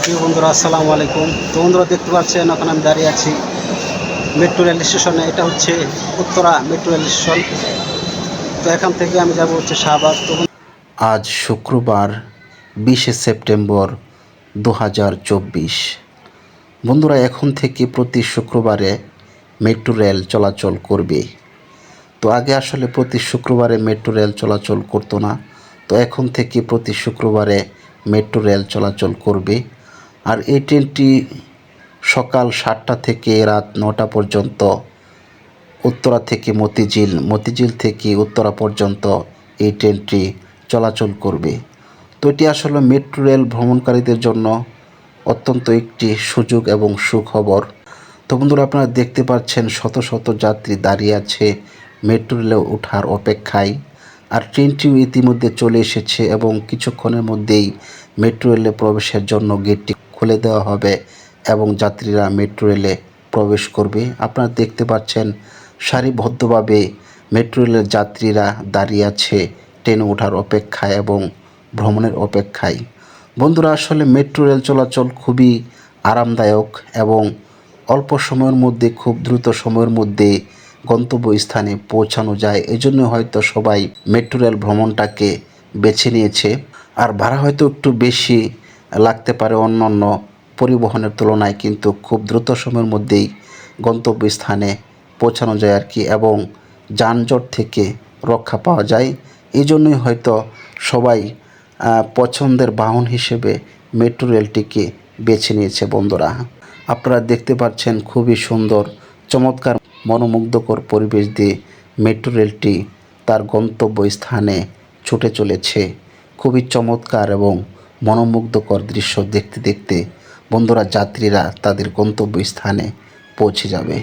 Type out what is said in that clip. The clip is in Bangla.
প্রিয় বন্ধুরা, আসসালামু আলাইকুম। তো বন্ধুরা, দেখতে পাচ্ছেন এখন আমি দাঁড়িয়ে আছি মেট্রো রেল স্টেশনে। এটা হচ্ছে উত্তরা মেট্রো রেল স্টেশন। তো এখান থেকে আমি যাব হচ্ছে শাহবাগ। তো আজ শুক্রবার 20শে সেপ্টেম্বর 2024। বন্ধুরা, এখন থেকে প্রতি শুক্রবারে মেট্রো রেল চলাচল করবে। তো আগে আসলে প্রতি শুক্রবারে মেট্রো রেল চলাচল করতো না। তো এখন থেকে প্রতি শুক্রবারে মেট্রো রেল চলাচল করবে। আর এই ট্রেনটি সকাল 7টা থেকে রাত 9টা পর্যন্ত উত্তরা থেকে মতিঝিল, মতিঝিল থেকে উত্তরা পর্যন্ত এই ট্রেনটি চলাচল করবে। তো এটি আসলে মেট্রো রেল ভ্রমণকারীদের জন্য অত্যন্ত একটি সুযোগ এবং সুখবর। তো বন্ধুরা, আপনারা দেখতে পাচ্ছেন শত শত যাত্রী দাঁড়িয়ে আছে মেট্রো রেলে ওঠার অপেক্ষায়। আর ট্রেনটিও ইতিমধ্যে চলে এসেছে এবং কিছুক্ষণের মধ্যেই মেট্রো রেলে প্রবেশের জন্য গেটটি খুলে দেওয়া হবে এবং যাত্রীরা মেট্রো রেলে প্রবেশ করবে। আপনারা দেখতে পাচ্ছেন সারিবদ্ধভাবে মেট্রো রেলের যাত্রীরা দাঁড়িয়ে আছে ট্রেনে ওঠার অপেক্ষায় এবং ভ্রমণের অপেক্ষায়। বন্ধুরা, আসলে মেট্রো রেল চলাচল খুবই আরামদায়ক এবং অল্প সময়ের মধ্যে, খুব দ্রুত সময়ের মধ্যে গন্তব্যস্থানে পৌঁছানো যায়। এজন্য হয়তো সবাই মেট্রো রেল ভ্রমণটাকে বেছে নিয়েছে। আর ভাড়া হয়তো একটু বেশি লাগতে পারে অন্যান্য পরিবহনের তুলনায়, কিন্তু খুব দ্রুত সময়ের মধ্যেই গন্তব্যস্থানে পৌঁছানো যায় আর কি, এবং যানজট থেকে রক্ষা পাওয়া যায়। এই জন্যই হয়তো সবাই পছন্দের বাহন হিসেবে মেট্রো রেলটিকে বেছে নিয়েছে। বন্ধুরা, আপনারা দেখতে পাচ্ছেন খুবই সুন্দর, চমৎকার, মনোমুগ্ধকর পরিবেশ দিয়ে মেট্রো রেলটি তার গন্তব্যস্থানে ছুটে চলেছে। খুবই চমৎকার এবং মনোমুগ্ধকর দৃশ্য দেখতে দেখতে বন্ধুরা, যাত্রীরা তাদের গন্তব্যস্থানে পৌঁছে যাবে।